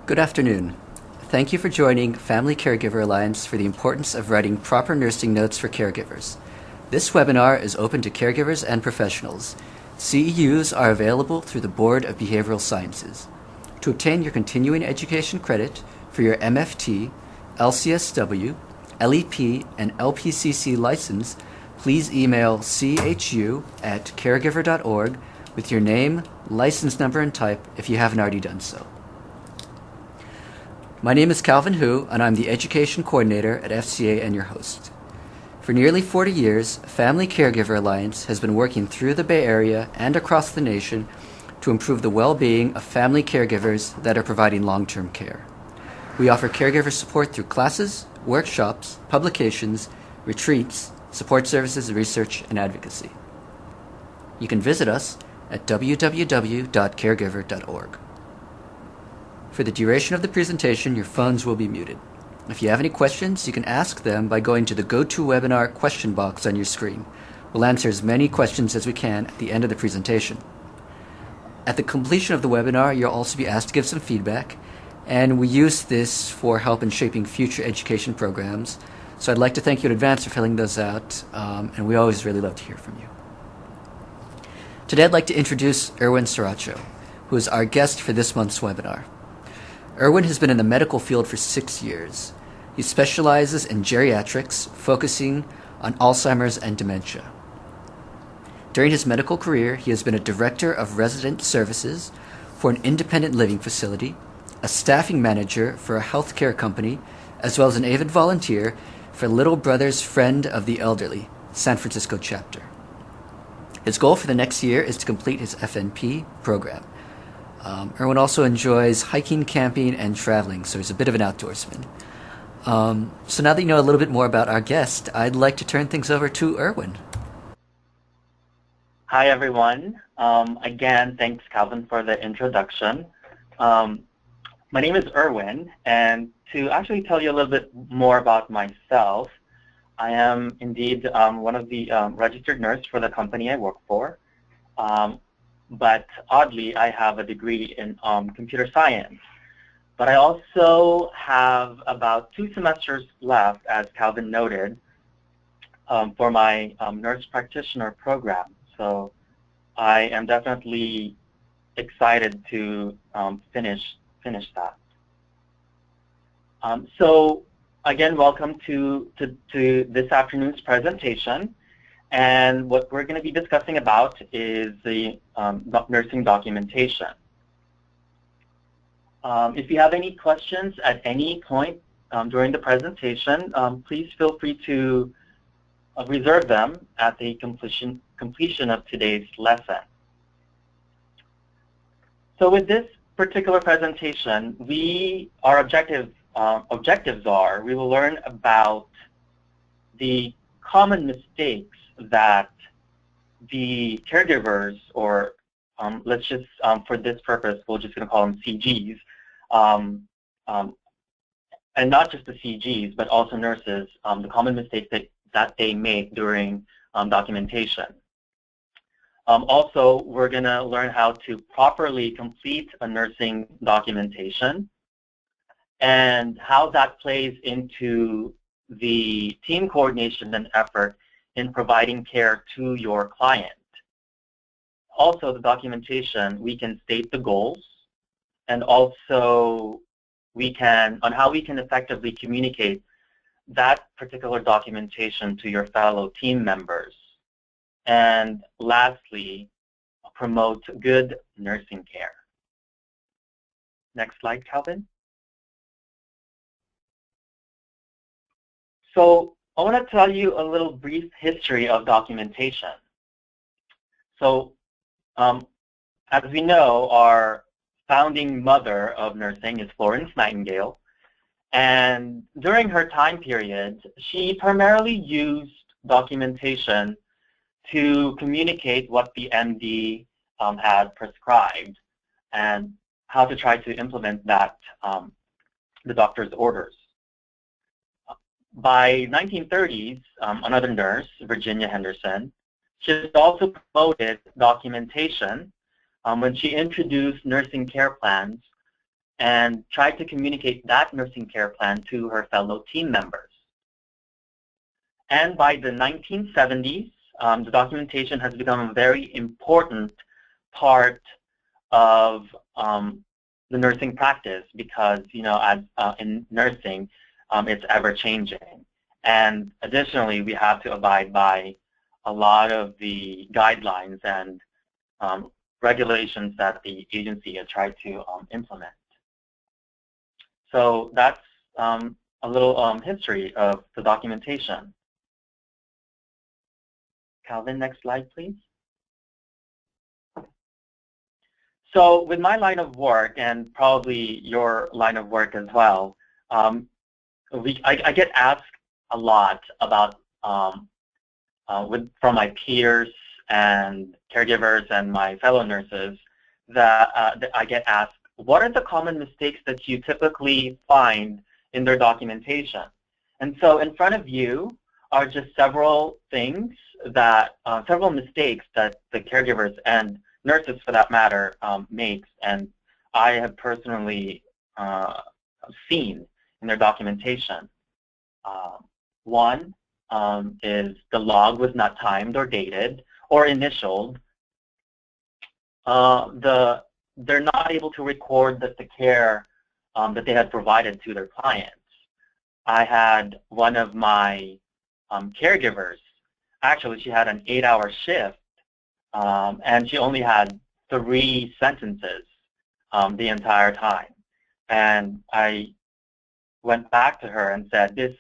Good afternoon. Thank you for joining Family Caregiver Alliance for the importance of writing proper nursing notes for caregivers. This webinar is open to caregivers and professionals. CEUs are available through the Board of Behavioral Sciences. To obtain your continuing education credit for your MFT, LCSW, LEP, and LPCC license, please email chu@caregiver.org with your name, license number, and type if you haven't already done so. My name is Calvin Hu, and I'm the Education Coordinator at FCA and your host. For nearly 40 years, Family Caregiver Alliance has been working through the Bay Area and across the nation to improve the well-being of family caregivers that are providing long-term care. We offer caregiver support through classes, workshops, publications, retreats, support services, research, and advocacy. You can visit us at www.caregiver.org. For the duration of the presentation, your phones will be muted. If you have any questions, you can ask them by going to the GoToWebinar question box on your screen. We'll answer as many questions as we can at the end of the presentation. At the completion of the webinar, you'll also be asked to give some feedback, and we use this for help in shaping future education programs. So I'd like to thank you in advance for filling those out, and we always really love to hear from you. Today I'd like to introduce Erwin Saracho, who is our guest for this month's webinar. Erwin has been in the medical field for 6 years. He specializes in geriatrics, focusing on Alzheimer's and dementia. During his medical career, he has been a director of resident services for an independent living facility, a staffing manager for a healthcare company, as well as an avid volunteer for Little Brothers Friend of the Elderly, San Francisco chapter. His goal for the next year is to complete his FNP program. Erwin also enjoys hiking, camping, and traveling, so he's a bit of an outdoorsman. So now that you know a little bit more about our guest, I'd like to turn things over to Erwin. Hi, everyone. Again, thanks, Calvin, for the introduction. My name is Erwin, and to actually tell you a little bit more about myself, I am indeed one of the registered nurses for the company I work for. But oddly, I have a degree in computer science. But I also have about 2 semesters left, as Calvin noted, for my nurse practitioner program. So I am definitely excited to finish that. So again, welcome to this afternoon's presentation. And what we're going to be discussing about is the nursing documentation. If you have any questions at any point during the presentation, please feel free to reserve them at the completion of today's lesson. So with this particular presentation, our objectives are we will learn about the common mistakes that the caregivers, or let's just, for this purpose, we're just going to call them CGs, and not just the CGs, but also nurses, the common mistakes that they make during documentation. Also, we're going to learn how to properly complete a nursing documentation and how that plays into the team coordination and effort in providing care to your client. Also, the documentation, we can state the goals, and also on how we can effectively communicate that particular documentation to your fellow team members. And lastly, promote good nursing care. Next slide, Calvin. So I want to tell you a little brief history of documentation. So as we know, our founding mother of nursing is Florence Nightingale. And during her time period, she primarily used documentation to communicate what the MD had prescribed and how to try to implement that, the doctor's orders. By 1930s, another nurse, Virginia Henderson, she also promoted documentation when she introduced nursing care plans and tried to communicate that nursing care plan to her fellow team members. And by the 1970s, the documentation has become a very important part of the nursing practice because, as in nursing, it's ever changing. And additionally, we have to abide by a lot of the guidelines and regulations that the agency has tried to implement. So that's a little history of the documentation. Calvin, next slide, please. So with my line of work, and probably your line of work as well, I get asked a lot about from my peers and caregivers and my fellow nurses that I get asked, what are the common mistakes that you typically find in their documentation? And so in front of you are just several things that, several mistakes that the caregivers and nurses for that matter makes, and I have personally seen in their documentation. One is the log was not timed or dated or initialed. They're not able to record the care that they had provided to their clients. I had one of my caregivers, actually she had an 8-hour shift, and she only had 3 sentences the entire time. And I went back to her and said, this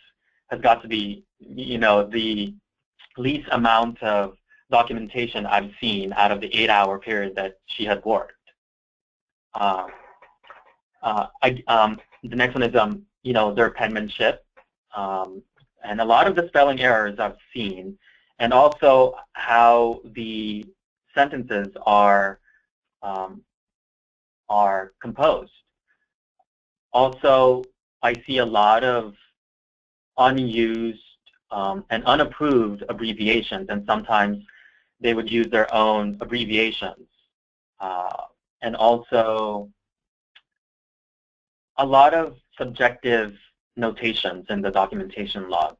has got to be, the least amount of documentation I've seen out of the 8-hour period that she had worked. The next one is, their penmanship, and a lot of the spelling errors I've seen, and also how the sentences are composed. Also, I see a lot of unused and unapproved abbreviations, and sometimes they would use their own abbreviations. And also a lot of subjective notations in the documentation log.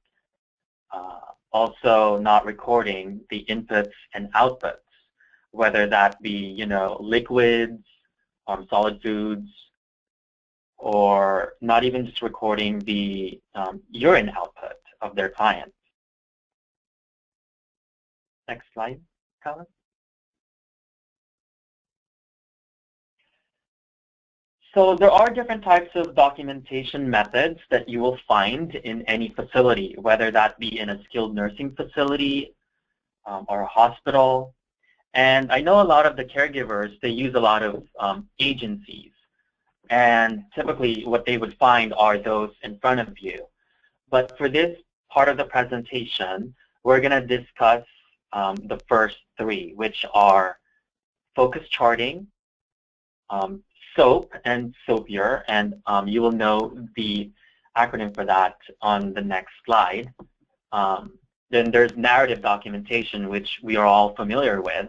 Also not recording the inputs and outputs, whether that be, liquids, solid foods, or not even just recording the urine output of their clients. Next slide, Colin. So there are different types of documentation methods that you will find in any facility, whether that be in a skilled nursing facility or a hospital. And I know a lot of the caregivers, they use a lot of agencies. And typically what they would find are those in front of you. But for this part of the presentation, we're going to discuss the first 3, which are focus charting, SOAP and SOAPIER, and you will know the acronym for that on the next slide. Then there's narrative documentation, which we are all familiar with.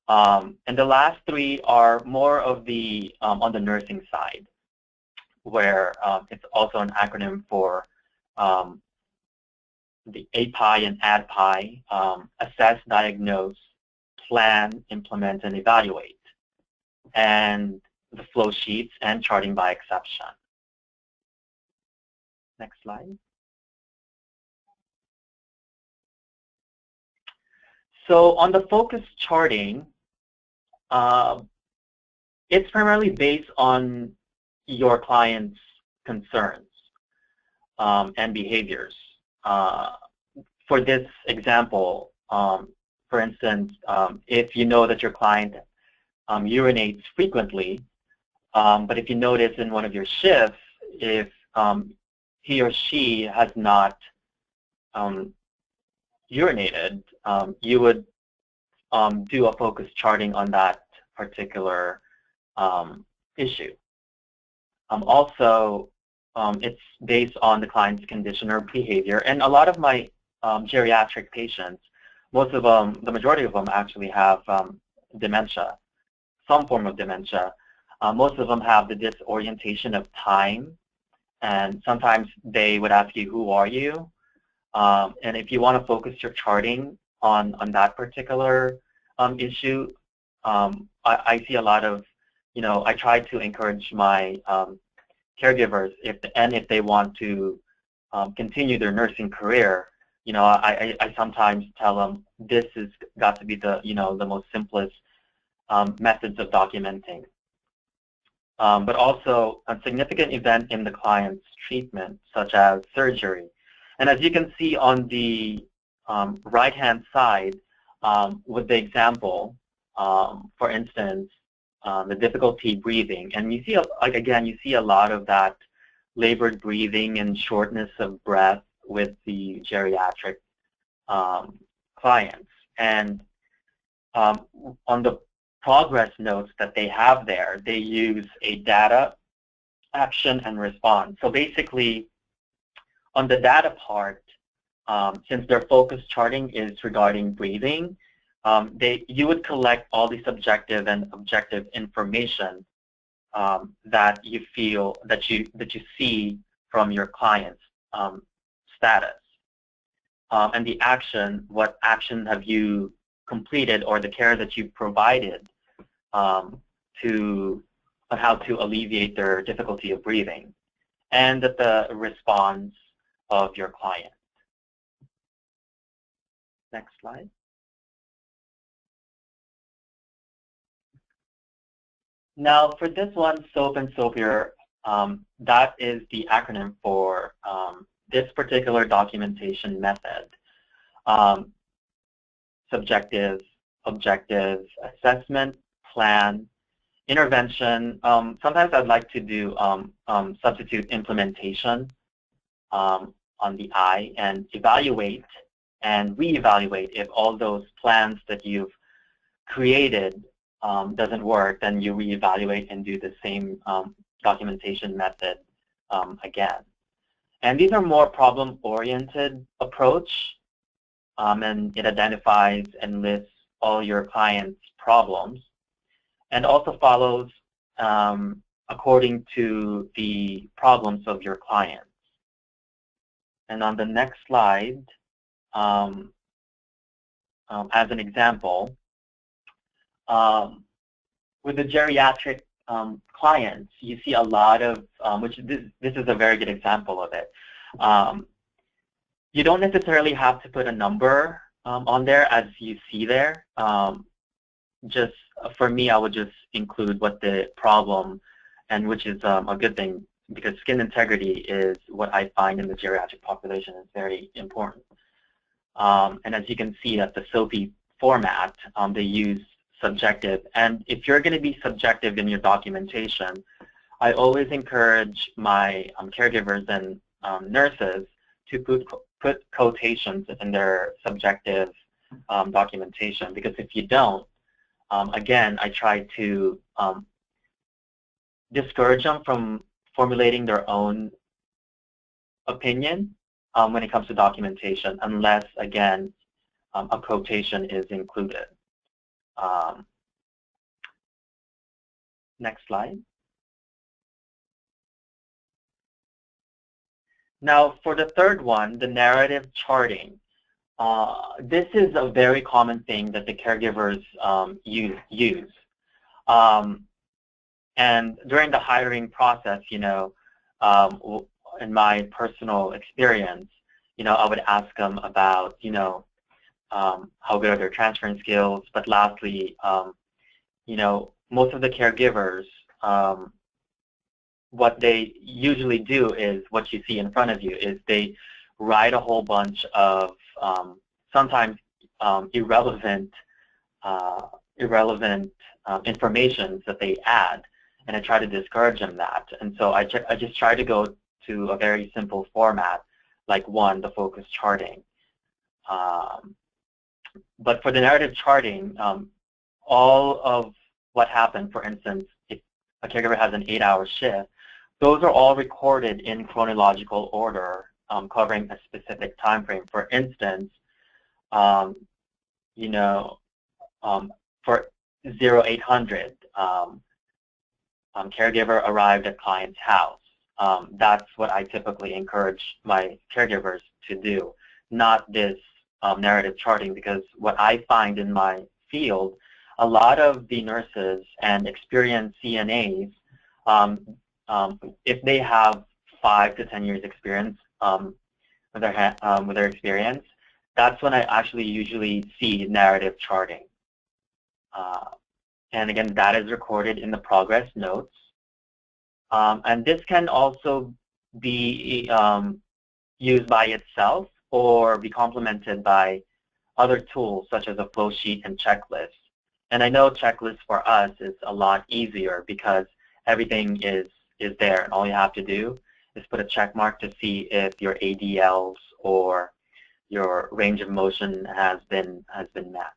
And the last 3 are more of the on the nursing side, where it's also an acronym for the API and ADPI, assess, diagnose, plan, implement, and evaluate, and the flow sheets and charting by exception. Next slide. So on the focus charting, it's primarily based on your client's concerns and behaviors. For this example, for instance, if you know that your client urinates frequently, but if you notice in one of your shifts, if he or she has not urinated, you would do a focus charting on that particular issue. Also, it's based on the client's condition or behavior, and a lot of my geriatric patients, most of them, the majority of them actually have dementia, some form of dementia. Most of them have the disorientation of time, and sometimes they would ask you, who are you? And if you want to focus your charting on that particular issue, I see a lot of, I try to encourage my caregivers, if they want to continue their nursing career, I sometimes tell them this has got to be the, the most simplest methods of documenting. But also a significant event in the client's treatment, such as surgery. And as you can see on the right-hand side with the example, for instance, the difficulty breathing. And you see, again, you see a lot of that labored breathing and shortness of breath with the geriatric clients. And on the progress notes that they have there, they use a data, action, and response. So basically, on the data part, since their focus charting is regarding breathing, you would collect all the subjective and objective information that you feel that you see from your client's status, and the action. What action have you completed, or the care that you provided on how to alleviate their difficulty of breathing, and the response of your client. Next slide. Now, for this one, SOAP and SOAPIER, that is the acronym for this particular documentation method. Subjective, objective, assessment, plan, intervention. Sometimes I'd like to do substitute implementation on the I, and evaluate and reevaluate. If all those plans that you've created doesn't work, then you reevaluate and do the same documentation method again. And these are more problem-oriented approach, and it identifies and lists all your clients' problems, and also follows according to the problems of your clients. And on the next slide, as an example, with the geriatric clients, you see a lot of, which this is a very good example of it. You don't necessarily have to put a number on there as you see there. Just for me, I would just include what the problem, and which is a good thing, because skin integrity is what I find in the geriatric population is very important. And as you can see at the SOAPIER format, they use subjective. And if you're going to be subjective in your documentation, I always encourage my caregivers and nurses to put quotations in their subjective documentation, because if you don't, again, I try to discourage them from formulating their own opinion when it comes to documentation, unless, again, a quotation is included. Next slide. Now, for the third one, the narrative charting. This is a very common thing that the caregivers use. And during the hiring process, in my personal experience, I would ask them about, how good are their transferring skills. But lastly, most of the caregivers, what they usually do is what you see in front of you is they write a whole bunch of sometimes irrelevant information that they add, and I try to discourage them that. And so I just try to go to a very simple format, like one, the focus charting. But for the narrative charting, all of what happened, for instance, if a caregiver has an 8-hour shift, those are all recorded in chronological order, covering a specific time frame. For instance, for 0800, caregiver arrived at client's house. That's what I typically encourage my caregivers to do, not this narrative charting, because what I find in my field, a lot of the nurses and experienced CNAs, if they have 5 to 10 years experience with their experience, that's when I actually usually see narrative charting. And again, that is recorded in the progress notes. And this can also be used by itself or be complemented by other tools such as a flow sheet and checklist. And I know checklists for us is a lot easier because everything is there, and all you have to do is put a check mark to see if your ADLs or your range of motion has been met.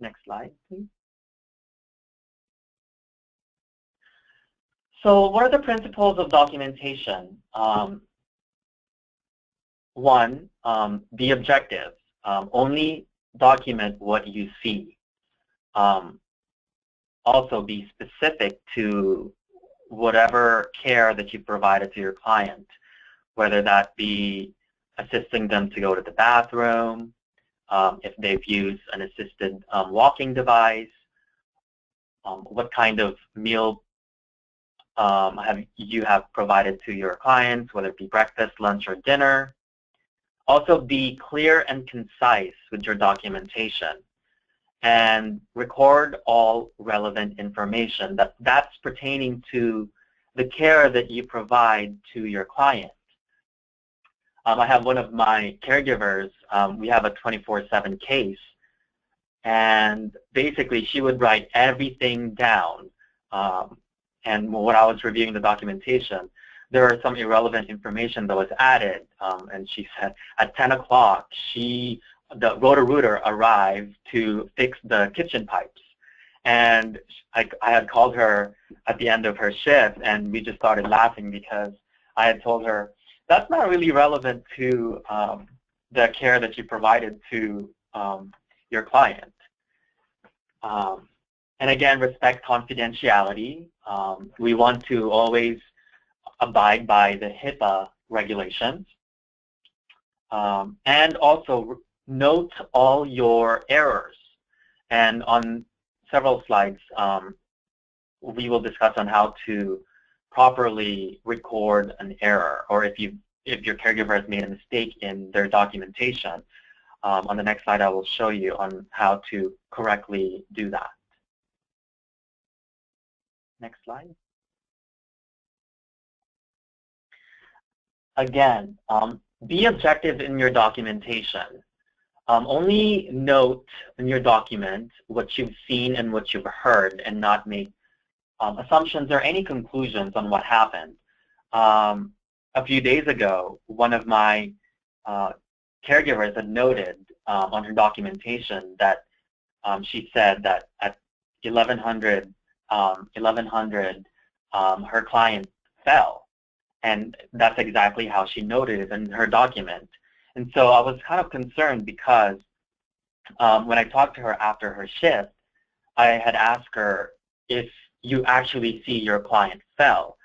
Next slide, please. So what are the principles of documentation? One, be objective. Only document what you see. Also be specific to whatever care that you provided to your client, whether that be assisting them to go to the bathroom, if they've used an assisted walking device, what kind of meal you have provided to your clients, whether it be breakfast, lunch, or dinner. Also be clear and concise with your documentation, and record all relevant information that's pertaining to the care that you provide to your client. I have one of my caregivers, we have a 24/7 case, and basically she would write everything down. And when I was reviewing the documentation, there are some irrelevant information that was added. And she said at 10 o'clock, the Roto-Rooter arrived to fix the kitchen pipes. And I had called her at the end of her shift, and we just started laughing because I had told her, that's not really relevant to the care that you provided to your client. And again, respect confidentiality. We want to always abide by the HIPAA regulations. And also note all your errors. And on several slides, we will discuss on how to properly record an error, or if your caregiver has made a mistake in their documentation. On the next slide, I will show you on how to correctly do that. Next slide. Again, be objective in your documentation. Only note in your document what you've seen and what you've heard, and not make assumptions or any conclusions on what happened. A few days ago, one of my caregivers had noted on her documentation that she said that at 1100, her client fell. And that's exactly how she noted it in her document. And so I was kind of concerned because when I talked to her after her shift, I had asked her if you actually see your client fell.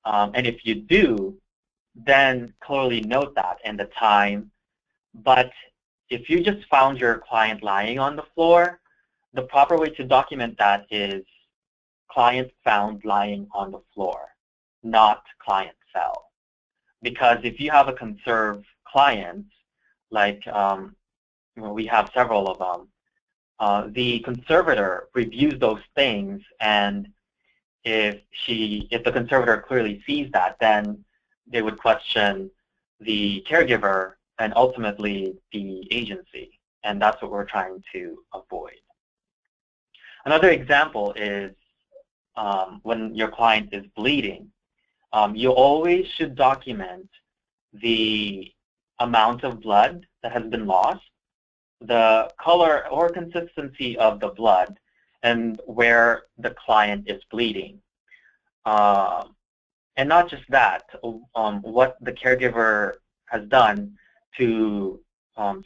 And if you do, then clearly note that and the time. But if you just found your client lying on the floor, the proper way to document that is client found lying on the floor, not client fell. Because if you have a conserved client, like we have several of them, the conservator reviews those things, and if the conservator clearly sees that, then they would question the caregiver and ultimately the agency, and that's what we're trying to avoid. Another example is when your client is bleeding. You always should document the amount of blood that has been lost, the color or consistency of the blood, and where the client is bleeding. And not just that, what the caregiver has done to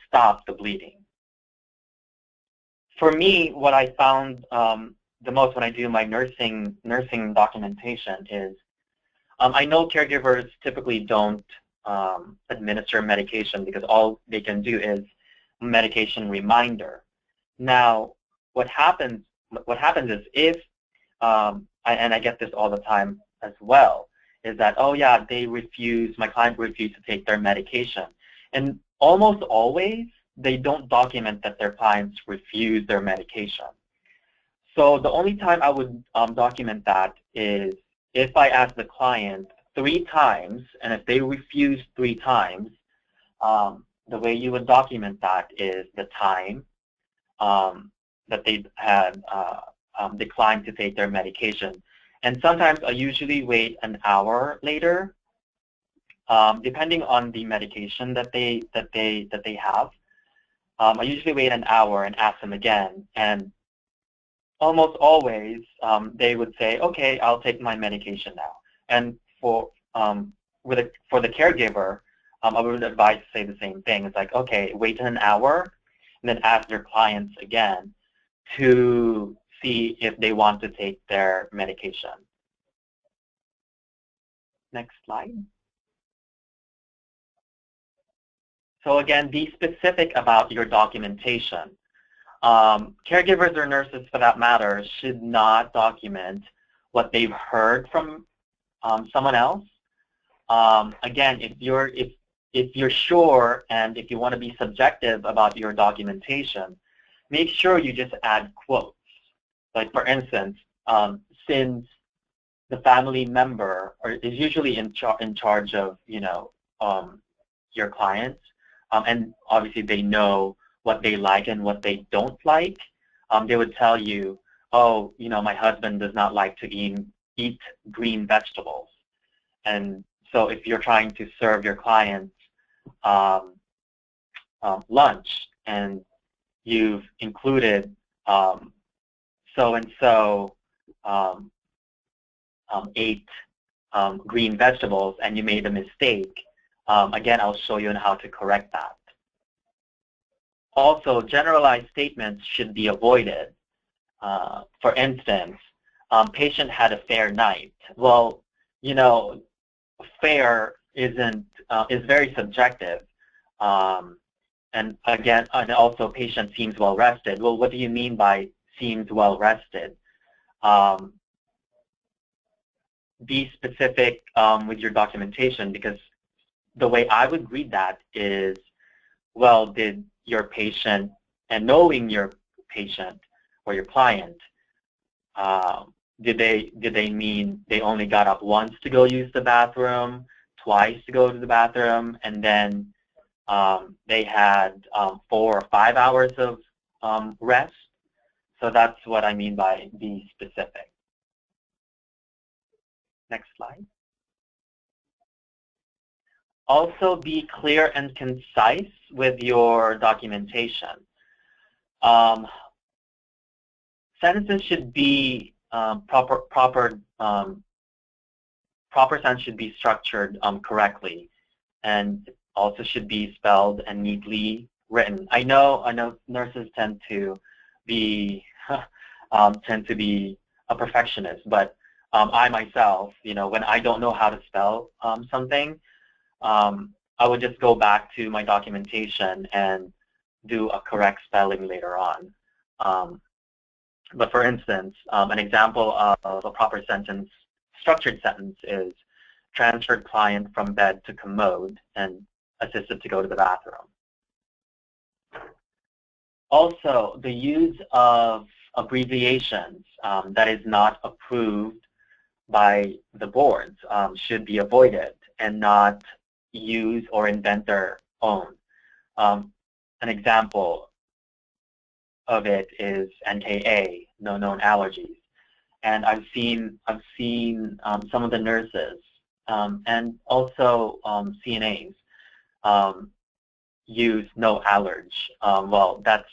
stop the bleeding. For me, what I found the most when I do my nursing documentation is I know caregivers typically don't administer medication because all they can do is medication reminder. Now, what happens is if and I get this all the time as well, is that, oh yeah, my client refused to take their medication. And almost always, they don't document that their clients refuse their medication. So the only time I would document that is if I ask the client 3 times, and if they refuse 3 times, the way you would document that is the time that they had declined to take their medication. And sometimes I usually wait an hour later, depending on the medication that they have. I usually wait an hour and ask them again, and almost always they would say, "Okay, I'll take my medication now." And for the caregiver, I would advise to say the same thing. It's like, okay, wait an hour, and then ask their clients again to see if they want to take their medication. Next slide. So again, be specific about your documentation. Caregivers or nurses, for that matter, should not document what they've heard from someone else. Again, if you're sure and if you want to be subjective about your documentation, make sure you just add quotes. Like for instance, since the family member is usually in charge of your clients, and obviously they know what they like and what they don't like, they would tell you, oh, my husband does not like to eat green vegetables. And so if you're trying to serve your clients lunch and you've included so-and-so ate green vegetables and you made a mistake, again, I'll show you on how to correct that. Also, generalized statements should be avoided. For instance, patient had a fair night. Well, fair is very subjective. And again, and also patient seems well rested. Well, what do you mean by seems well rested? Be specific with your documentation, because the way I would read that is, well, did your patient, and knowing your patient or your client, did they mean they only got up once to go use the bathroom, twice to go to the bathroom, and then they had 4 or 5 hours of rest? So that's what I mean by be specific. Next slide. Also be clear and concise with your documentation. Sentences should be proper sentence should be structured correctly, and also should be spelled and neatly written. I know nurses tend to be a perfectionist, but I myself, when I don't know how to spell something, I would just go back to my documentation and do a correct spelling later on. But for instance, an example of a proper sentence, structured sentence, is transferred client from bed to commode and assisted to go to the bathroom. Also, the use of abbreviations that is not approved by the boards should be avoided, and not use or invent their own. An example of it is NKA, no known allergies. And I've seen some of the nurses and also CNAs use no allergy. Well, that's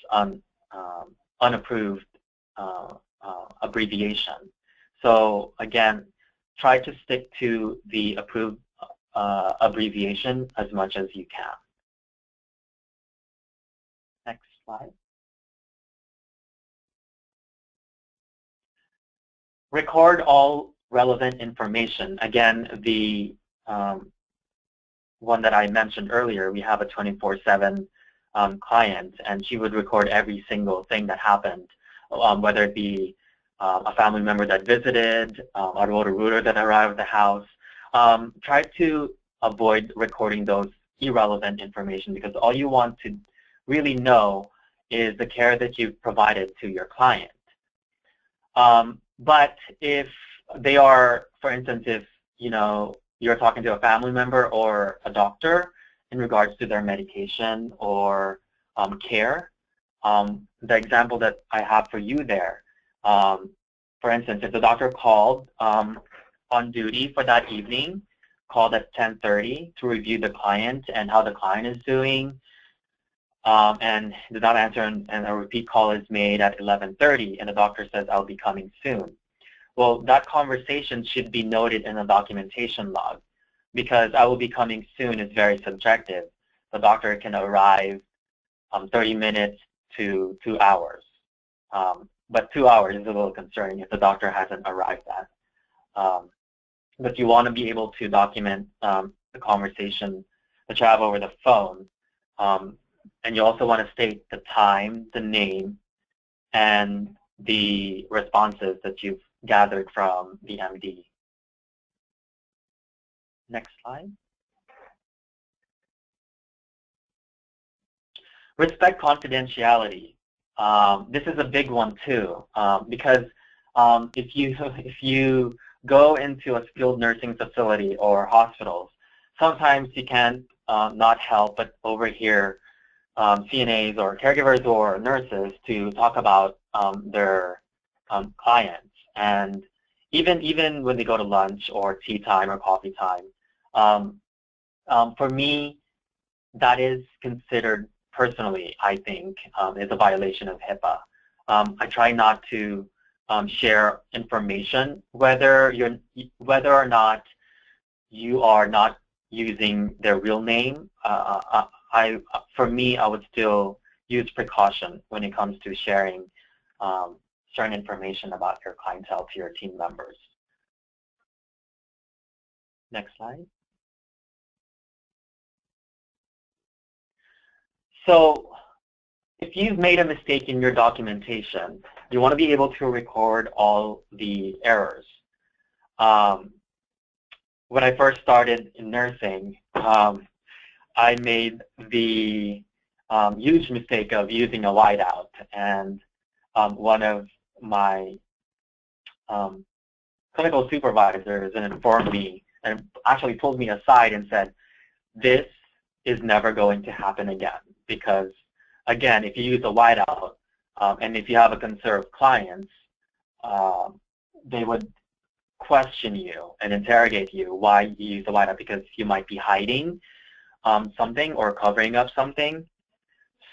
unapproved abbreviation. So again, try to stick to the approved abbreviation as much as you can. Next slide. record all relevant information. Again, the one that I mentioned earlier, we have a 24/7 client, and she would record every single thing that happened, whether it be a family member that visited, a rotor-rooter that arrived at the house. Try to avoid recording those irrelevant information, because all you want to really know is the care that you've provided to your client. But if they are, for instance, if you're talking to a family member or a doctor in regards to their medication or care, the example that I have for you there, for instance, if the doctor called on duty for that evening, called at 10:30 to review the client and how the client is doing, and did not answer, and a repeat call is made at 11:30, and the doctor says, "I'll be coming soon." Well, that conversation should be noted in a documentation log, because "I will be coming soon" is very subjective. The doctor can arrive 30 minutes to 2 hours. But 2 hours is a little concerning if the doctor hasn't arrived at. But you want to be able to document the conversation that you have over the phone. And you also want to state the time, the name, and the responses that you've gathered from the MD. Next slide. Respect confidentiality. This is a big one too, because if you go into a skilled nursing facility or hospitals, sometimes you can't not help but overhear CNAs or caregivers or nurses to talk about their clients, and even when they go to lunch or tea time or coffee time. For me, that is considered, personally, I think, is a violation of HIPAA. I try not to share information, whether or not you are not using their real name. For me, I would still use precaution when it comes to sharing certain information about your clientele to your team members. Next slide. So if you've made a mistake in your documentation, you want to be able to record all the errors. When I first started in nursing, I made the huge mistake of using a whiteout, and one of my clinical supervisors informed me and actually pulled me aside and said, "This is never going to happen again, because again, if you use a whiteout and if you have a conserved clients, they would question you and interrogate you why you use a whiteout, because you might be hiding something or covering up something.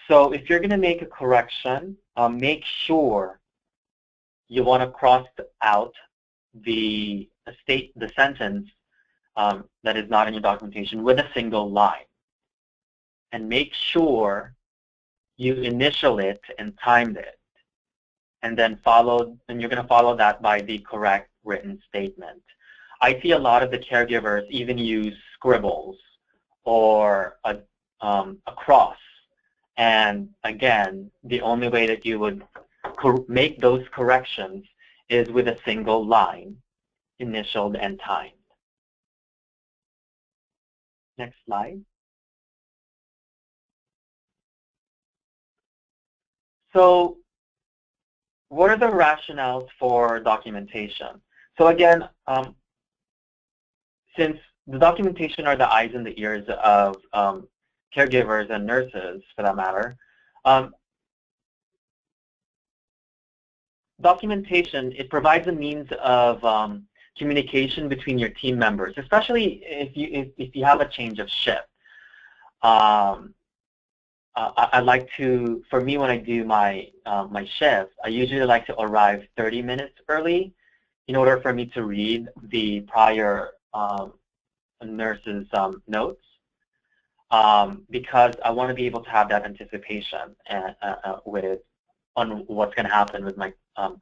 So if you're going to make a correction, make sure you want to cross out the sentence that is not in your documentation with a single line, and make sure you initial it and timed it, and then you're going to follow that by the correct written statement. I see a lot of the caregivers even use scribbles or a cross, and again, the only way that you would make those corrections is with a single line, initialed and timed. Next slide. So what are the rationales for documentation? So again, since the documentation are the eyes and the ears of caregivers and nurses, for that matter, documentation, it provides a means of communication between your team members, especially if you have a change of shift. I like to, for me, when I do my my shift, I usually like to arrive 30 minutes early in order for me to read the prior nurse's notes, because I want to be able to have that anticipation on what's going to happen with my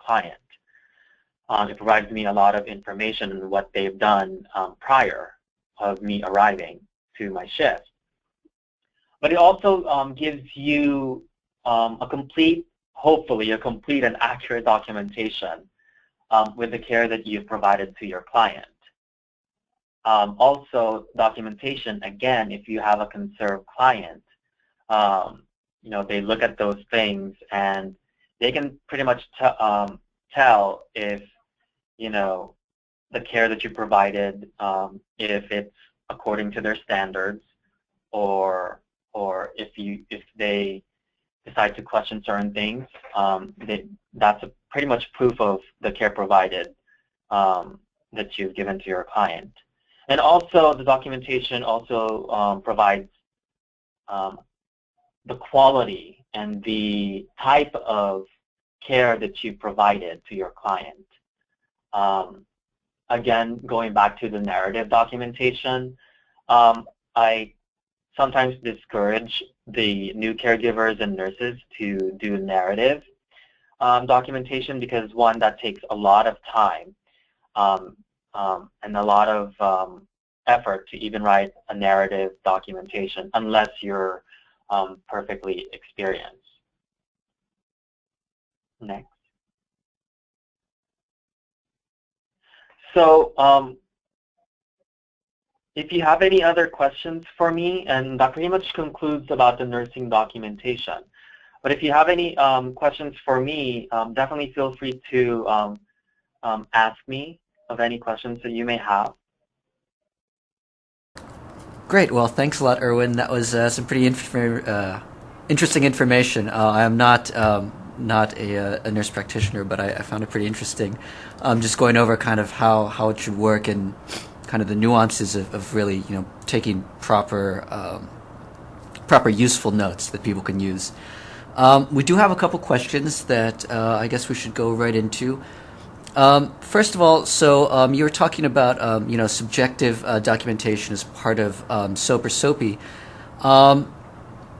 client. It provides me a lot of information on what they've done prior of me arriving to my shift. But it also gives you hopefully a complete and accurate documentation with the care that you've provided to your client. Also, documentation, again, if you have a conserved client, they look at those things and they can pretty much tell if, the care that you provided, if it's according to their standards, or if they decide to question certain things, that's pretty much proof of the care provided that you've given to your client. And also, the documentation also provides the quality and the type of care that you provided to your client. Again, going back to the narrative documentation, I sometimes discourage the new caregivers and nurses to do narrative documentation because, one, that takes a lot of time and a lot of effort to even write a narrative documentation unless you're perfectly experienced. Next. So if you have any other questions for me, and that pretty much concludes about the nursing documentation. But if you have any questions for me, definitely feel free to ask me of any questions that you may have. Great. Well, thanks a lot, Erwin. That was some pretty interesting information. I am not a nurse practitioner, but I found it pretty interesting. Just going over kind of how it should work and kind of the nuances of really taking proper useful notes that people can use. We do have a couple questions that I guess we should go right into. First of all, so you were talking about subjective documentation as part of SOAP or SOAPIE.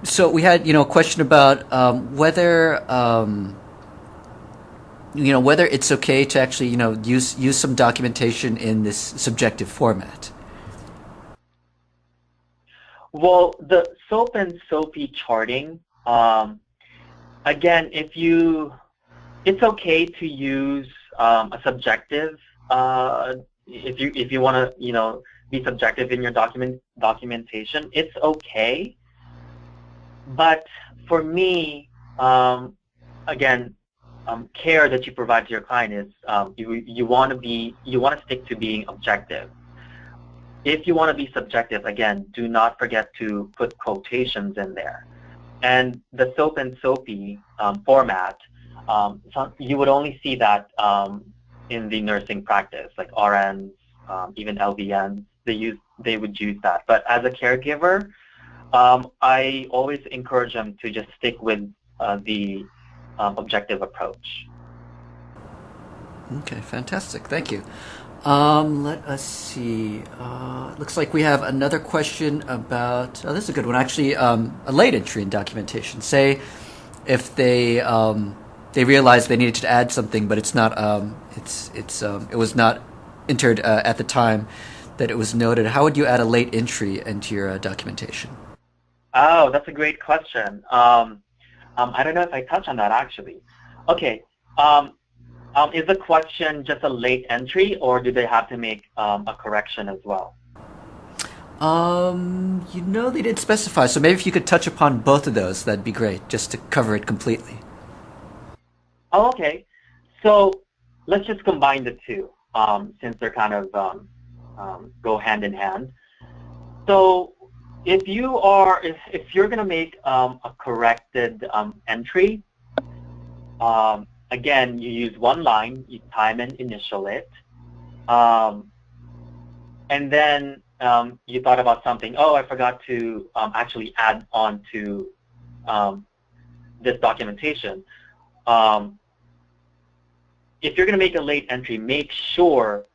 So we had a question about whether whether it's okay to actually use some documentation in this subjective format. Well, the SOAP and SOAPIE charting, again, it's okay to use a subjective if you want to be subjective in your documentation. It's okay, but for me, again, care that you provide to your client is you want to stick to being objective. If you want to be subjective, again, do not forget to put quotations in there. And the SOAP and SOAPIE format, you would only see that in the nursing practice, like RNs, even LVNs, they would use that. But as a caregiver, I always encourage them to just stick with the objective approach. Okay, fantastic. Thank you. Let us see. Looks like we have another question about. This is a good one. Actually, a late entry in documentation. Say, if they realized they needed to add something, but it's not. It was not entered at the time that it was noted. How would you add a late entry into your documentation? Oh, that's a great question. I don't know if I touched on that actually. Okay. Is the question just a late entry, or do they have to make a correction as well? They didn't specify, so maybe if you could touch upon both of those, that'd be great, just to cover it completely. Oh, okay. So let's just combine the two, since they're kind of go hand in hand. So if you're going to make a corrected entry, again, you use one line, you time and initial it, and then you thought about something. Oh, I forgot to actually add on to this documentation. If you're going to make a late entry, make sure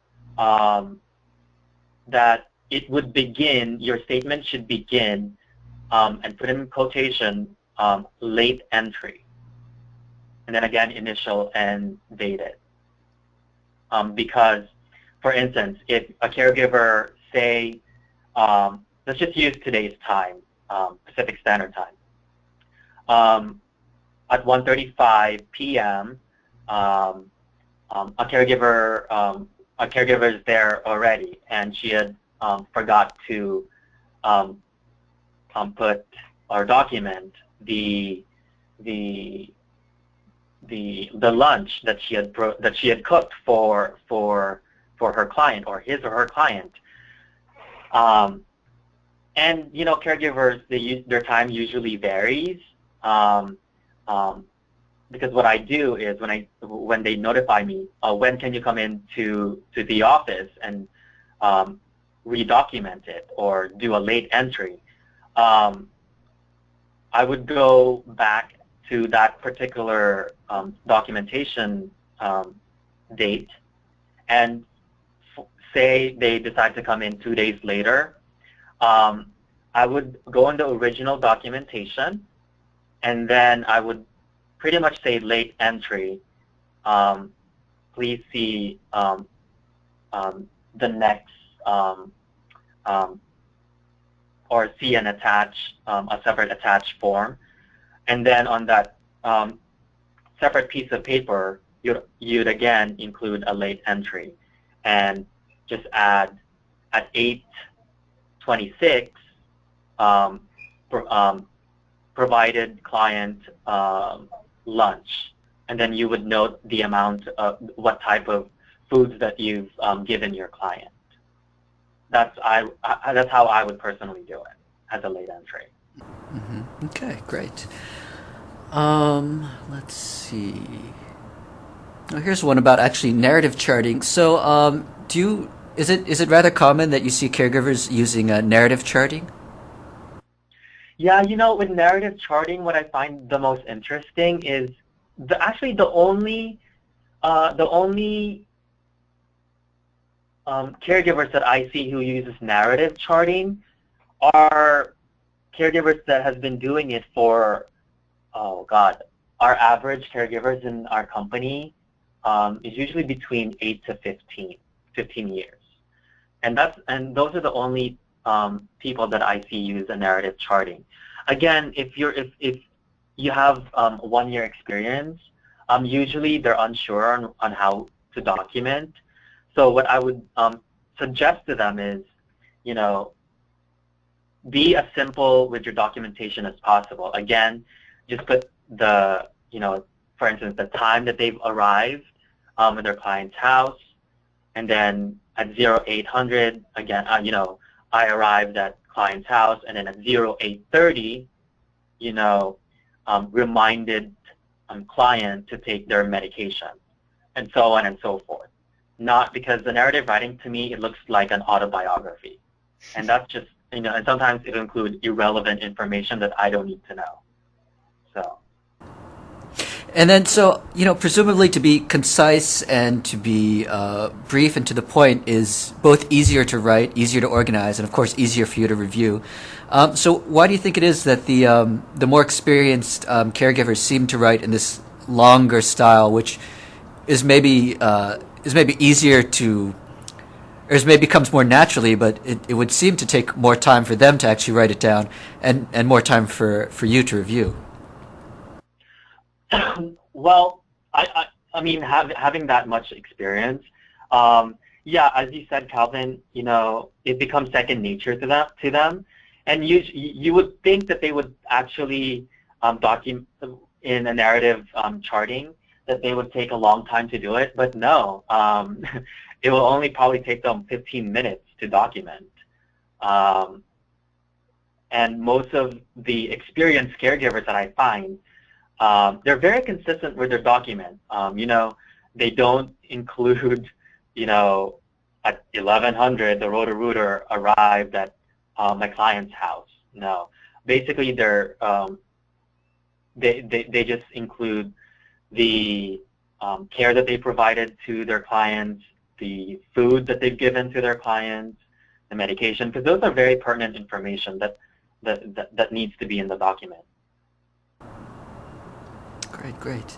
that it would begin, your statement should begin, and put in quotation, late entry. And then again, initial and date it. because, for instance, if a caregiver, say, let's just use today's time, Pacific Standard Time. At 1:35 p.m., a caregiver is there already, and she had forgot to put or document the lunch that she had cooked for her client, or his or her client. And caregivers, their time usually varies. Because what I do is when they notify me, when can you come in to the office and redocument it or do a late entry, I would go back to that particular documentation date, and say they decide to come in 2 days later, I would go on the original documentation, and then I would pretty much say late entry. Please see the next, or see and attach a separate attached form, and then on that separate piece of paper, you'd again include a late entry, and just add at 8:26 provided client lunch, and then you would note the amount of what type of foods that you've given your client. That's how I would personally do it as a late entry. Mm-hmm. Okay, great. Let's see. Oh, here's one about actually narrative charting. So, is it rather common that you see caregivers using narrative charting? Yeah, with narrative charting, what I find the most interesting is the only caregivers that I see who uses narrative charting are caregivers that has been doing it for, oh God, our average caregivers in our company is usually between 8 to 15 years, and those are the only people that I see use a narrative charting. Again, if you have 1 year experience, usually they're unsure on how to document. So what I would suggest to them is, be as simple with your documentation as possible. Again, just put for instance, the time that they've arrived at their client's house, and then at 0800, again, I arrived at client's house, and then at 0830, reminded client to take their medication, and so on and so forth. Not because the narrative writing, to me, it looks like an autobiography, and that's just, and sometimes it includes irrelevant information that I don't need to know. So. And then, so, presumably to be concise and to be brief and to the point is both easier to write, easier to organize, and of course easier for you to review. So why do you think it is that the more experienced caregivers seem to write in this longer style, which is maybe easier to, or maybe comes more naturally, but it would seem to take more time for them to actually write it down, and more time for you to review? Well, I mean, having that much experience, yeah, as you said, Calvin, it becomes second nature to them, and you would think that they would actually document in a narrative charting, that they would take a long time to do it, but no, it will only probably take them 15 minutes to document. And most of the experienced caregivers that I find, they're very consistent with their document. They don't include, at 1100, the Roto-Rooter arrived at my client's house. No, basically they just include the care that they provided to their clients, the food that they've given to their clients, the medication, because those are very pertinent information that needs to be in the document. Great.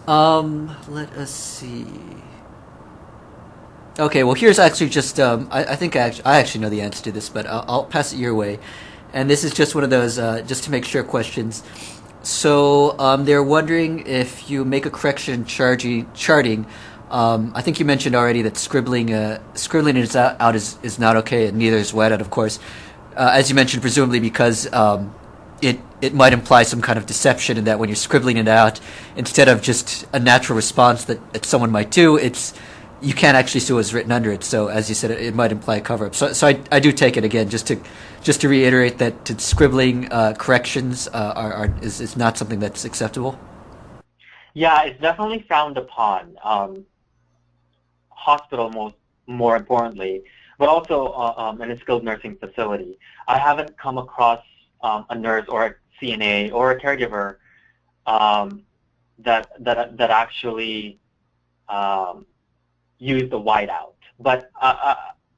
Let us see. Okay, well, here's actually just, I think I actually know the answer to this, but I'll pass it your way. And this is just one of those, just to make sure questions. So they're wondering if you make a correction in charting. I think you mentioned already that scribbling is out is not okay, and neither is whiteout, of course. As you mentioned, presumably because it might imply some kind of deception in that when you're scribbling it out, instead of just a natural response that someone might do, it's you can't actually see what's written under it. So as you said, it might imply a cover up. So I do take it again just to reiterate that scribbling corrections is not something that's acceptable. Yeah, it's definitely frowned upon. Hospital more importantly, but also in a skilled nursing facility. I haven't come across a nurse or a CNA or a caregiver that actually use the whiteout. But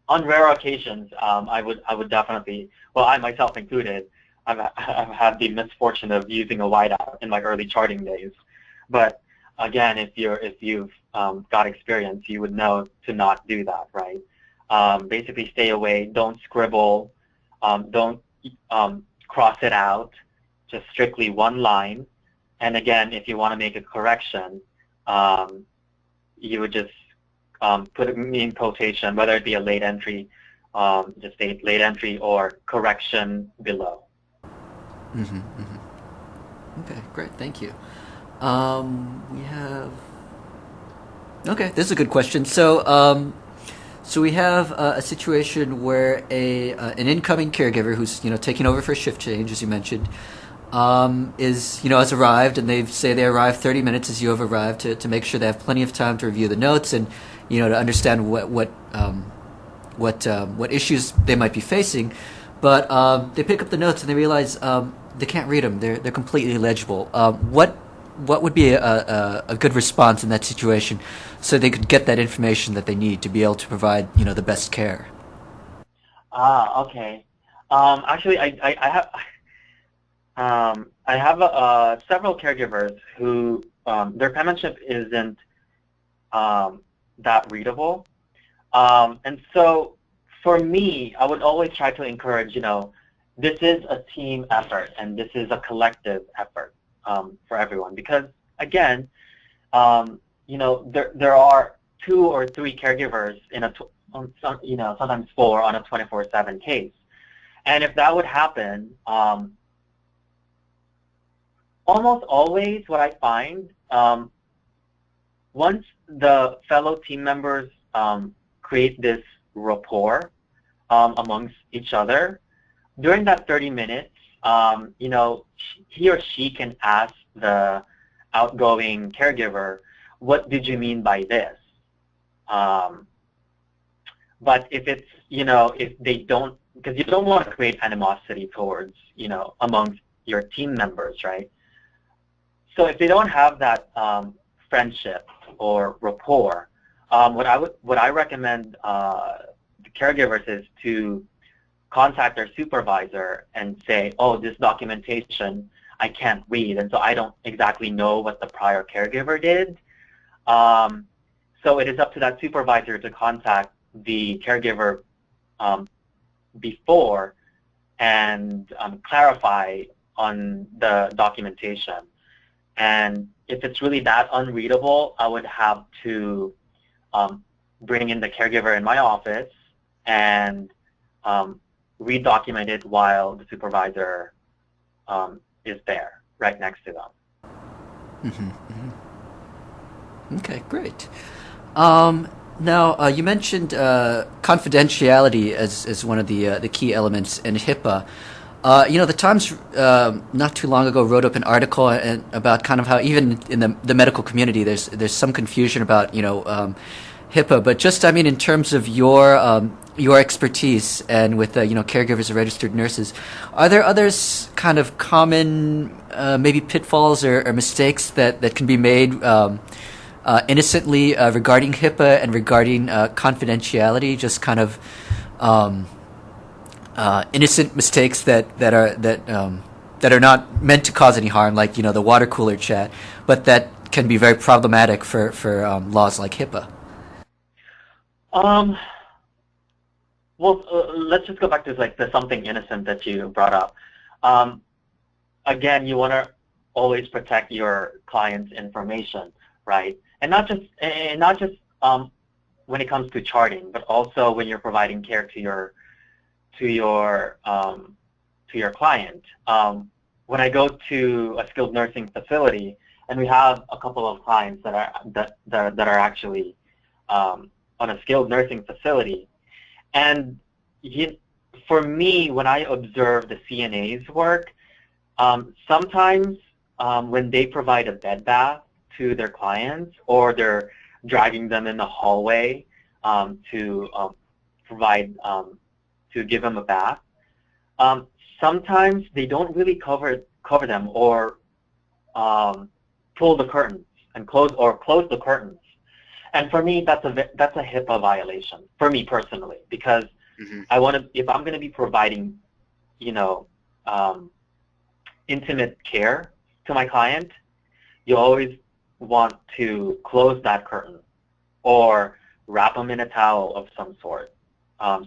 on rare occasions, I would definitely, well, I myself included, I've had the misfortune of using a whiteout in my early charting days. But again, if you've got experience, you would know to not do that, right? Basically, stay away. Don't scribble. Don't cross it out. Just strictly one line. And again, if you want to make a correction, you would just put it in quotation, whether it be a late entry, just state late entry or correction below. Mm-hmm, mm-hmm. Okay, great, thank you. We have. Okay, this is a good question. So we have a situation where an incoming caregiver who's taking over for a shift change, as you mentioned, has arrived, and they arrived 30 minutes as you have arrived to make sure they have plenty of time to review the notes and to understand what issues they might be facing. But they pick up the notes and they realize they can't read them. They're completely illegible. What would be a good response in that situation so they could get that information that they need to be able to provide the best care? Okay. Actually, I have several caregivers who their penmanship isn't that readable, and so for me, I would always try to encourage. This is a team effort and this is a collective effort for everyone, because again, there are 2 or 3 caregivers in sometimes 4 on a 24/7 case, and if that would happen. Almost always what I find, once the fellow team members create this rapport amongst each other, during that 30 minutes, he or she can ask the outgoing caregiver, what did you mean by this? But if it's, if they don't, because you don't want to create animosity towards, amongst your team members, right? So if they don't have that friendship or rapport, what I recommend the caregivers is to contact their supervisor and say, oh, this documentation I can't read, and so I don't exactly know what the prior caregiver did. So it is up to that supervisor to contact the caregiver before and clarify on the documentation. And if it's really that unreadable, I would have to bring in the caregiver in my office and redocument it while the supervisor is there, right next to them. Mm-hmm, mm-hmm. Okay, great. Now, you mentioned confidentiality as one of the key elements in HIPAA. The Times not too long ago wrote up an article about kind of how even in the medical community there's some confusion about HIPAA, but just in terms of your expertise and with caregivers and registered nurses, are there others kind of common maybe pitfalls or mistakes that can be made innocently regarding HIPAA and regarding confidentiality? Just kind of innocent mistakes that are not meant to cause any harm, like the water cooler chat, but that can be very problematic for laws like HIPAA. Um, well, let's just go back to like the something innocent that you brought up. Um, Again, you want to always protect your client's information, right? And not just when it comes to charting, but also when you're providing care to your to your client. When I go to a skilled nursing facility, and we have a couple of clients that are actually on a skilled nursing facility, and you, for me, when I observe the CNA's work, sometimes when they provide a bed bath to their clients, or they're dragging them in the hallway to provide to give them a bath, sometimes they don't really cover them, or pull the curtains and close the curtains. And for me, that's a HIPAA violation for me personally, because Mm-hmm. if I'm going to be providing, you know, um, intimate care to my client, you always want to close that curtain or wrap them in a towel of some sort.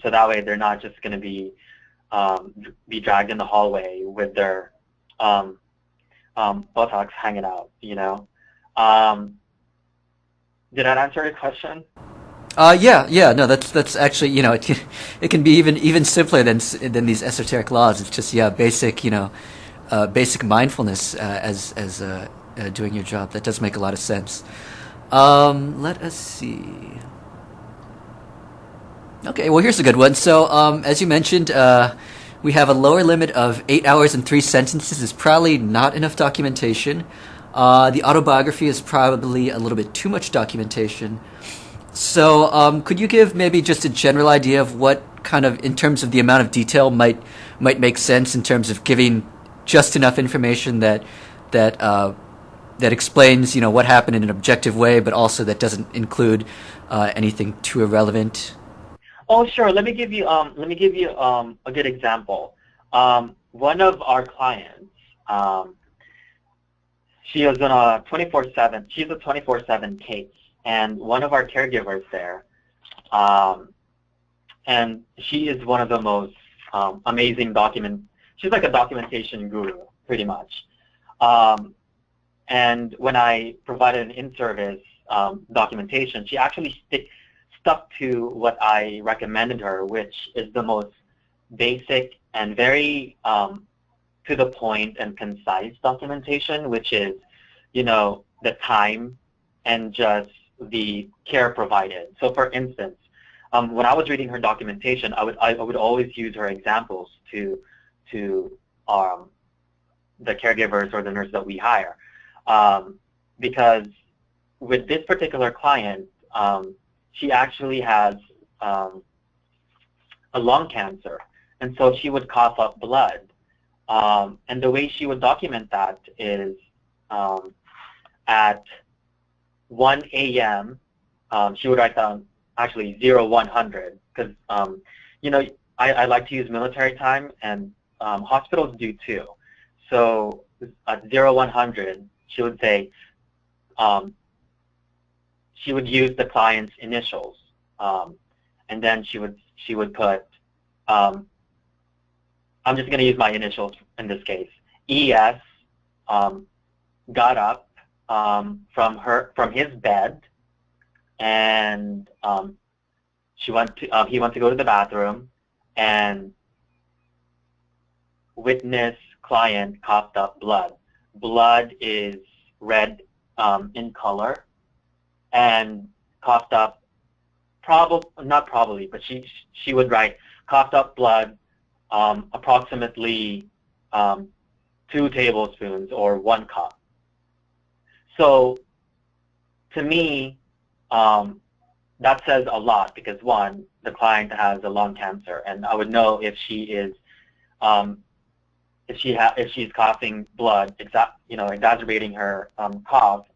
So that way they're not just going to be dragged in the hallway with their buttocks hanging out, you know. Um, did that answer your question? Yeah. No, that's actually, it can be even simpler than these esoteric laws. It's just, yeah, basic, basic mindfulness as doing your job. That does make a lot of sense. Let us see. Okay, well, here's a good one. So, as you mentioned, we have a lower limit of 8 hours and 3 sentences is probably not enough documentation. The autobiography is probably a little bit too much documentation. So, could you give maybe just a general idea of what kind of, in terms of the amount of detail, might make sense in terms of giving just enough information that explains, what happened in an objective way, but also that doesn't include anything too irrelevant? Oh, sure. Let me give you a good example. One of our clients, um, she was in a 24/7. She's a 24/7 case, and one of our caregivers there, um, and she is one of the most amazing document. She's like a documentation guru, pretty much. Um, and when I provided an in-service documentation, she actually stuck to what I recommended her, which is the most basic and very to the point and concise documentation, which is, the time and just the care provided. So, for instance, when I was reading her documentation, I would always use her examples to the caregivers or the nurses that we hire, because with this particular client, she actually has um, a lung cancer, and so she would cough up blood. And the way she would document that is at 1 a.m. She would write down actually 0100, because I like to use military time, and hospitals do too. So at 0100, she would say, um, she would use the client's initials, and then she would put, um, I'm just going to use my initials in this case. ES got up from his bed, and he went to go to the bathroom, and witness client coughed up blood. Blood is red in color, and coughed up, not probably, but she would write coughed up blood, approximately 2 tablespoons or 1 cup. So to me, that says a lot, because one, the client has a lung cancer, and I would know if she is if she's coughing blood, exacerbating her cough,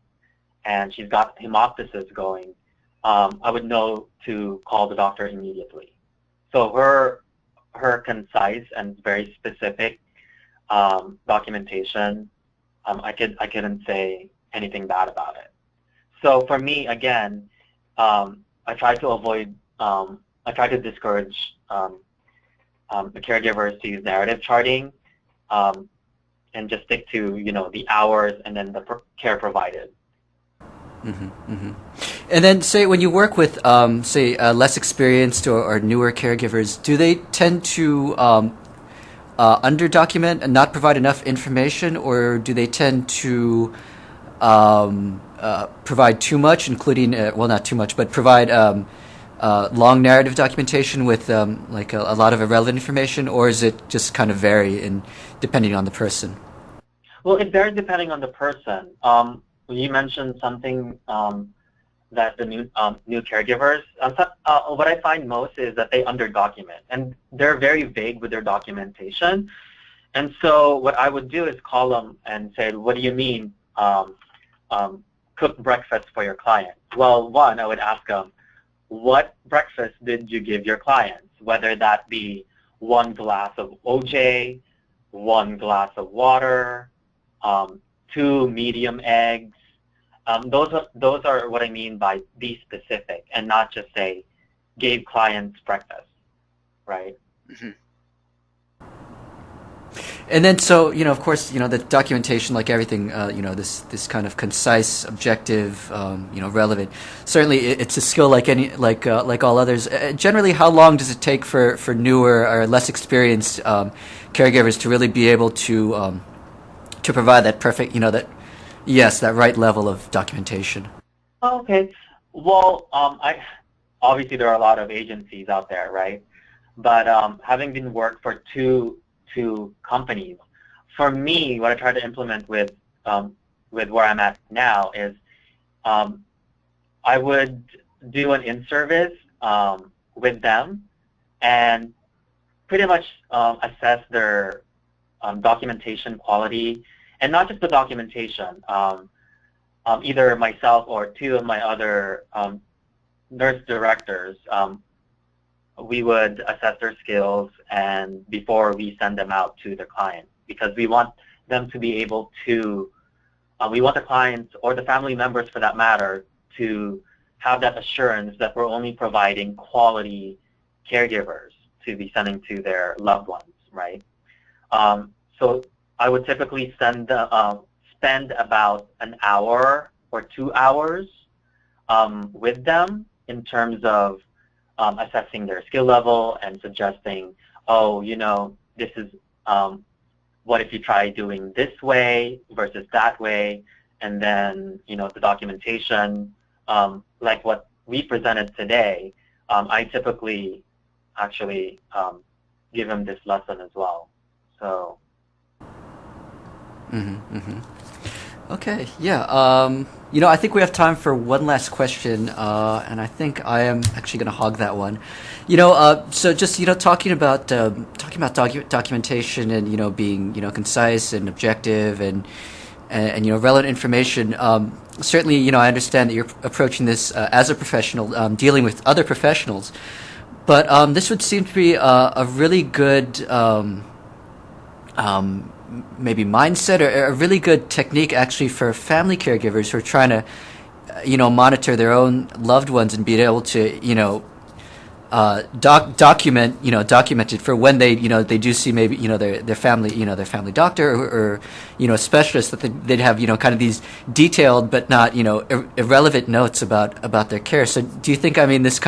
and she's got hemoptysis going. I would know to call the doctor immediately. So her concise and very specific documentation, I couldn't say anything bad about it. So for me, again, I try to avoid I try to discourage the caregivers to use narrative charting and just stick to, the hours and then the care provided. And then, say, when you work with, less experienced or newer caregivers, do they tend to under-document and not provide enough information, or do they tend to provide too much, including, not too much, but provide long narrative documentation with like a lot of irrelevant information, or is it just kind of vary depending on the person? Well, it varies depending on the person. You mentioned something that the new caregivers, what I find most is that they under-document, and they're very vague with their documentation. And so what I would do is call them and say, what do you mean cook breakfast for your client? Well, one, I would ask them, what breakfast did you give your clients? Whether that be 1 glass of OJ, 1 glass of water, 2 medium eggs. Those are what I mean by be specific, and not just say gave clients breakfast, right? And then, so, of course, the documentation, like everything, this kind of concise, objective, relevant. Certainly, it's a skill like like all others. Generally, how long does it take for newer or less experienced caregivers to really be able to provide that perfect, that right level of documentation? Okay. Well, obviously there are a lot of agencies out there, right? But having been worked for two companies, for me, what I try to implement with where I'm at now is I would do an in-service with them and pretty much assess their documentation quality, and not just the documentation. Either myself or 2 of my other nurse directors, we would assess their skills and before we send them out to the client, because we want them to be able to, we want the clients or the family members for that matter to have that assurance that we're only providing quality caregivers to be sending to their loved ones, right? So I would typically spend about an hour or 2 hours with them in terms of assessing their skill level and suggesting, this is what if you try doing this way versus that way, and then the documentation, like what we presented today, I typically actually give them this lesson as well. So. Okay, yeah. I think we have time for one last question, and I think I am actually going to hog that one. So just talking about documentation and being concise and objective and relevant information. Certainly, I understand that you're approaching this as a professional, dealing with other professionals, but this would seem to be a really good. Maybe mindset or a really good technique actually for family caregivers who are trying to monitor their own loved ones and be able to document it for when they they do see maybe their family doctor or a specialist, that they'd have kind of these detailed but not irrelevant notes about their care. So do you think this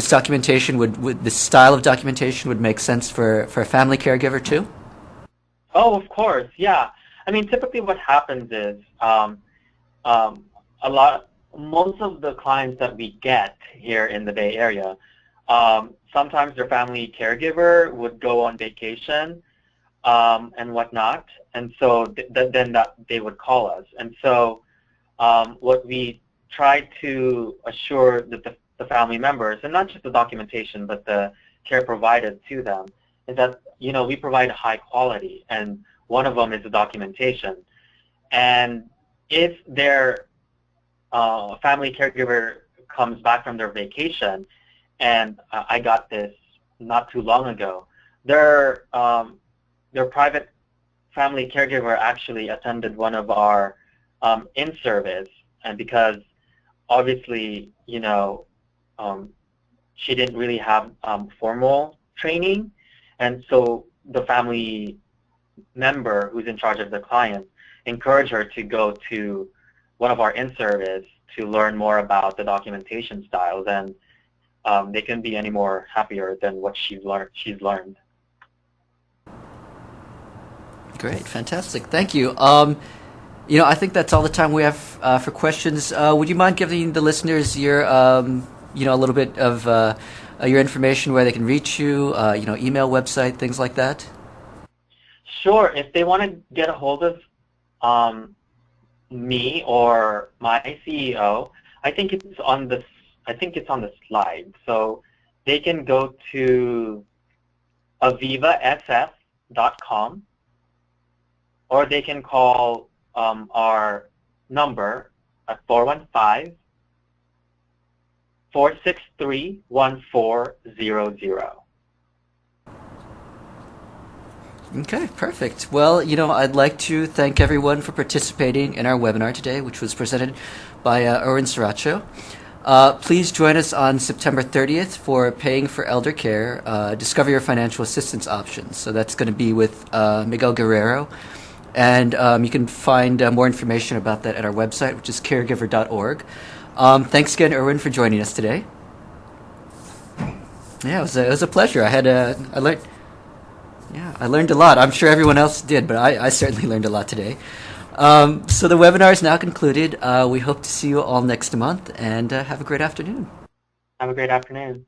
documentation would this style of documentation would make sense for a family caregiver too? Oh, of course, yeah. Typically what happens is most of the clients that we get here in the Bay Area, sometimes their family caregiver would go on vacation and whatnot, and so then they would call us. And so what we try to assure that the family members, and not just the documentation, but the care provided to them, is that we provide high quality, and one of them is the documentation. And if their family caregiver comes back from their vacation, and I got this not too long ago, their private family caregiver actually attended one of our in-service, and because obviously she didn't really have formal training, and so the family member who's in charge of the client encouraged her to go to one of our in-service to learn more about the documentation styles, and they couldn't be any more happier than what she's learned. Great, fantastic. Thank you. I think that's all the time we have for questions. Would you mind giving the listeners your, a little bit of your information where they can reach you, email, website, things like that? Sure. If they want to get a hold of me or my CEO, I think it's on the slide. So they can go to avivasf.com, or they can call our number at 415-463-1400. Okay, perfect. Well, I'd like to thank everyone for participating in our webinar today, which was presented by Erwin Sriracho. Please join us on September 30th for Paying for Elder Care, Discover Your Financial Assistance Options. So that's going to be with Miguel Guerrero. And you can find more information about that at our website, which is caregiver.org. Thanks again, Erwin, for joining us today. Yeah, it was a pleasure. I learned a lot. I'm sure everyone else did, but I certainly learned a lot today. So the webinar is now concluded. We hope to see you all next month, and have a great afternoon. Have a great afternoon.